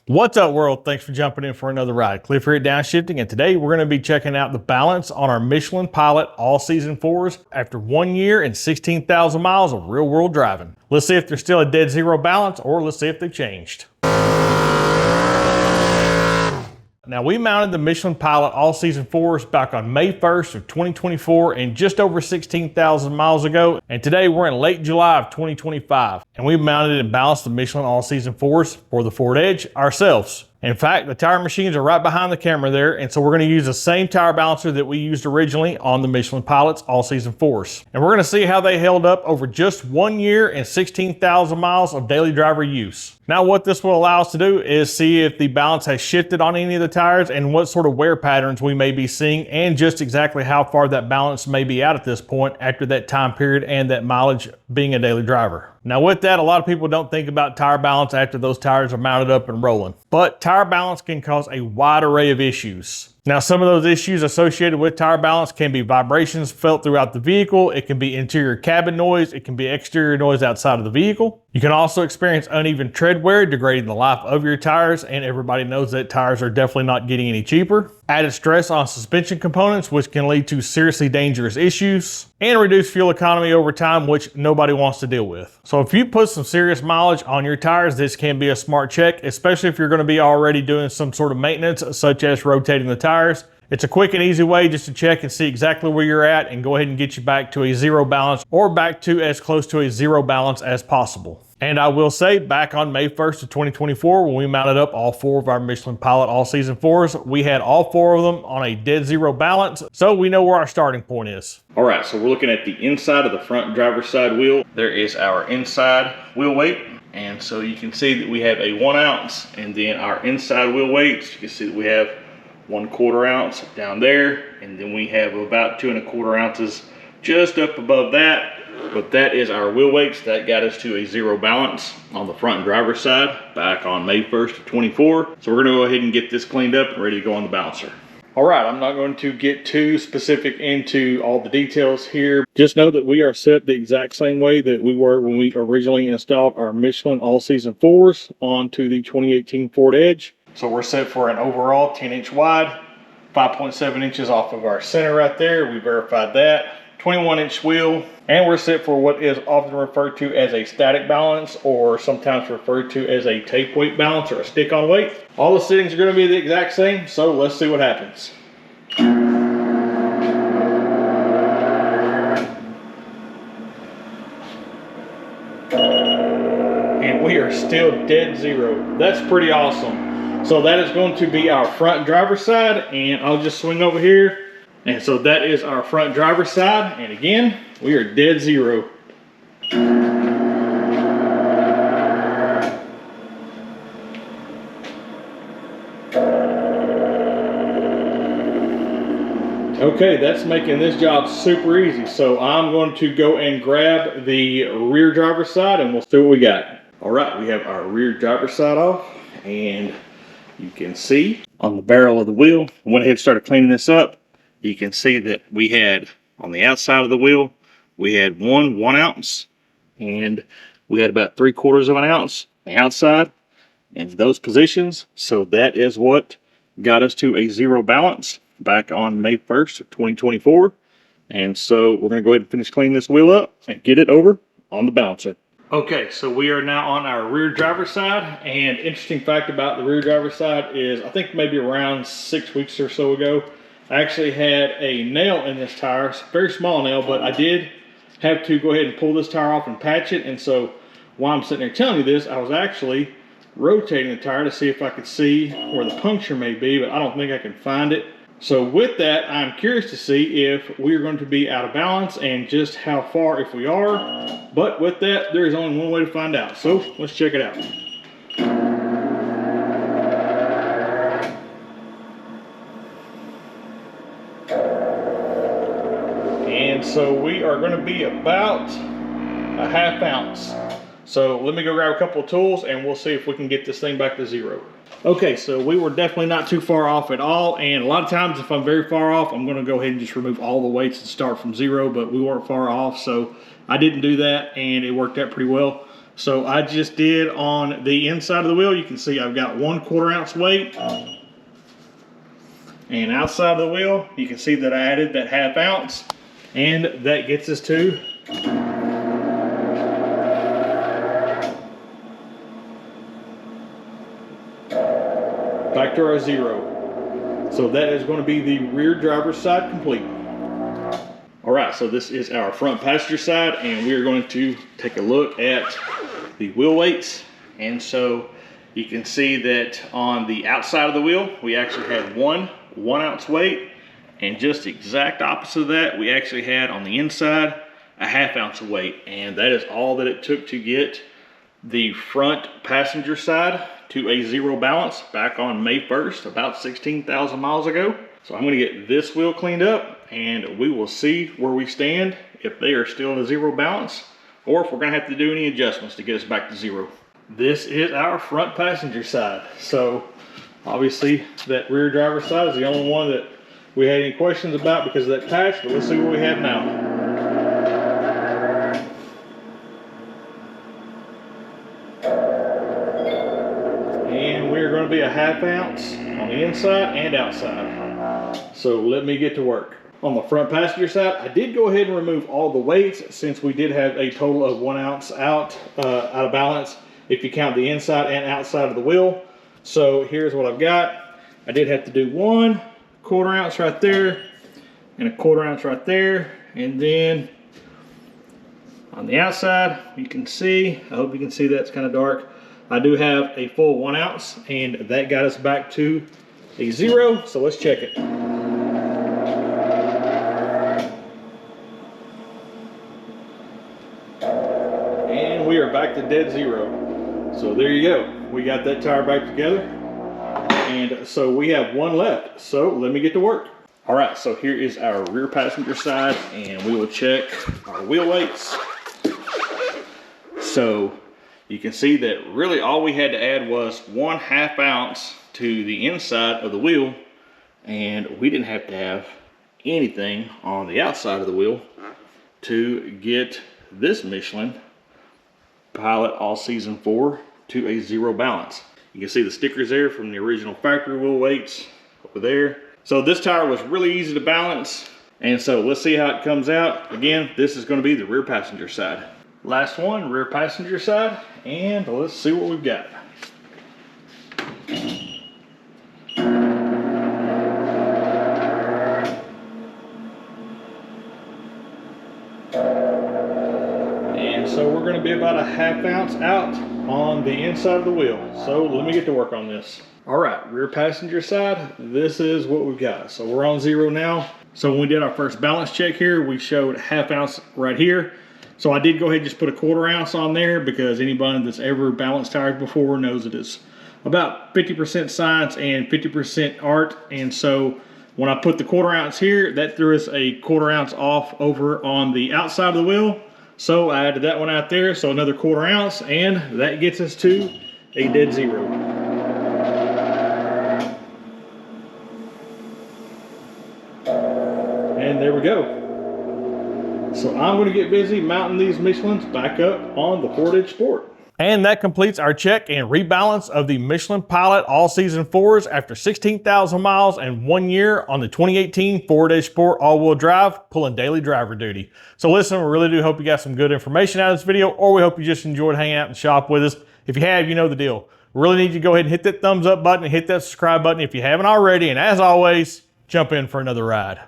What's up, world? Thanks for jumping in for another ride. Cliff here at Downshifting, and today we're going to be checking out the balance on our Michelin Pilot all-season 4s after 1 year and 16,000 miles of real-world driving. Let's see if there's still a dead zero balance, or let's see if they've changed. Now, we mounted the Michelin Pilot all-season 4s back on May 1st of 2024 and just over 16,000 miles ago, and today we're in late July of 2025, and we mounted and balanced the Michelin all-season 4s for the Ford Edge ourselves. In fact, the tire machines are right behind the camera there, and so we're going to use the same tire balancer that we used originally on the Michelin Pilot's all-season 4s. And we're going to see how they held up over just 1 year and 16,000 miles of daily driver use. Now, what this will allow us to do is see if the balance has shifted on any of the tires and what sort of wear patterns we may be seeing, and just exactly how far that balance may be out at this point after that time period and that mileage being a daily driver. Now, with that, a lot of people don't think about tire balance after those tires are mounted up and rolling. But tire balance can cause a wide array of issues. Now, some of those issues associated with tire balance can be vibrations felt throughout the vehicle. It can be interior cabin noise. It can be exterior noise outside of the vehicle. You can also experience uneven tread wear, degrading the life of your tires, and everybody knows that tires are definitely not getting any cheaper. Added stress on suspension components, which can lead to seriously dangerous issues, and reduce fuel economy over time, which nobody wants to deal with. So if you put some serious mileage on your tires, this can be a smart check, especially if you're going to be already doing some sort of maintenance, such as rotating the tires. It's a quick and easy way just to check and see exactly where you're at and go ahead and get you back to a zero balance, or back to as close to a zero balance as possible. And I will say, back on May 1st of 2024, when we mounted up all 4 of our Michelin Pilot all-season 4s, we had all 4 of them on a dead zero balance, so we know where our starting point is. All right, so we're looking at the inside of the front driver's side wheel. There is our inside wheel weight, and so you can see that we have a 1 ounce, and then our inside wheel weights, you can see that we have 1/4 ounce down there, and then we have about 2 1/4 ounces just up above that. But that is our wheel weights. That got us to a zero balance on the front driver's side back on May 1st of 24. So we're going to go ahead and get this cleaned up and ready to go on the balancer. All right, I'm not going to get too specific into all the details here. Just know that we are set the exact same way that we were when we originally installed our Michelin all-season 4s onto the 2018 Ford Edge. So we're set for an overall 10-inch wide, 5.7 inches off of our center right there. We verified that. 21-inch wheel, and we're set for what is often referred to as a static balance, or sometimes referred to as a tape weight balance or a stick-on weight. All the settings are going to be the exact same, so let's see what happens. And we are still dead zero. That's pretty awesome. So that is going to be our front driver's side, and I'll just swing over here. And so that is our front driver's side, and again, we are dead zero. Okay, that's making this job super easy. So I'm going to go and grab the rear driver's side, and we'll see what we got. All right, we have our rear driver's side off, and you can see on the barrel of the wheel, I went ahead and started cleaning this up. You can see that we had on the outside of the wheel, we had 1 ounce, and we had about 3/4 of an ounce on the outside in those positions. So that is what got us to a zero balance back on May 1st of 2024. And so we're going to go ahead and finish cleaning this wheel up and get it over on the balancer. Okay, so we are now on our rear driver's side, and interesting fact about the rear driver's side is I think maybe around 6 weeks or so ago, I actually had a nail in this tire, very small nail, but I did have to go ahead and pull this tire off and patch it. And so while I'm sitting there telling you this, I was actually rotating the tire to see if I could see where the puncture may be, but I don't think I can find it. So with that, I'm curious to see if we're going to be out of balance and just how far if we are. But with that, there is only one way to find out. So let's check it out. And so we are going to be about a 1/2 ounce. So let me go grab a couple of tools and we'll see if we can get this thing back to zero. Okay, so we were definitely not too far off at all. And a lot of times if I'm very far off, I'm going to go ahead and just remove all the weights and start from zero, but we weren't far off. So I didn't do that and it worked out pretty well. So I just did on the inside of the wheel, you can see I've got 1/4 ounce weight. And outside of the wheel, you can see that I added that 1/2 ounce, and that gets us to back to our 0. So that is going to be the rear driver's side complete. All right, so this is our front passenger side, and we're going to take a look at the wheel weights. And so you can see that on the outside of the wheel, we actually had 1 ounce weight, and just exact opposite of that, we actually had on the inside a 1/2 ounce of weight. And that is all that it took to get the front passenger side to a 0 balance back on May 1st, about 16,000 miles ago. So I'm gonna get this wheel cleaned up, and we will see where we stand, if they are still in a 0 balance, or if we're gonna have to do any adjustments to get us back to 0. This is our front passenger side. So obviously that rear driver's side is the only one that we had any questions about because of that patch, but let's see what we have now. We're going to be a 1/2 ounce on the inside and outside. So let me get to work. On the front passenger side, I did go ahead and remove all the weights since we did have a total of 1 ounce out of balance if you count the inside and outside of the wheel. So here's what I've got. I did have to do 1/4 ounce right there and 1/4 ounce right there. And then on the outside, you can see, I hope you can see that's kind of dark, I do have a full 1 ounce, and that got us back to a 0. So let's check it. And we are back to dead 0. So there you go. We got that tire back together. And so we have 1 left. So let me get to work. All right, so here is our rear passenger side, and we will check our wheel weights. So you can see that really all we had to add was 1/2 ounce to the inside of the wheel, and we didn't have to have anything on the outside of the wheel to get this Michelin Pilot All Season 4 to a 0 balance. You can see the stickers there from the original factory wheel weights over there. So this tire was really easy to balance, and so let's see how it comes out. Again, this is going to be the rear passenger side. Last one, rear passenger side, and let's see what we've got. And so we're going to be about a 1/2 ounce out on the inside of the wheel. So let me get to work on this. All right, rear passenger side, this is what we've got. So we're on 0 now. So when we did our first balance check here, we showed 1/2 ounce right here. So I did go ahead and just put a 1/4 ounce on there because anybody that's ever balanced tires before knows it is about 50% science and 50% art. And so when I put the 1/4 ounce here, that threw us a 1/4 ounce off over on the outside of the wheel. So I added that one out there, so another 1/4 ounce, and that gets us to a dead 0. And there we go. So I'm going to get busy mounting these Michelins back up on the Ford Edge Sport. And that completes our check and rebalance of the Michelin Pilot All Season 4s after 16,000 miles and 1 year on the 2018 Ford Edge Sport all-wheel drive, pulling daily driver duty. So listen, we really do hope you got some good information out of this video, or we hope you just enjoyed hanging out and shop with us. If you have, you know the deal. We really need you to go ahead and hit that thumbs up button and hit that subscribe button if you haven't already. And as always, jump in for another ride.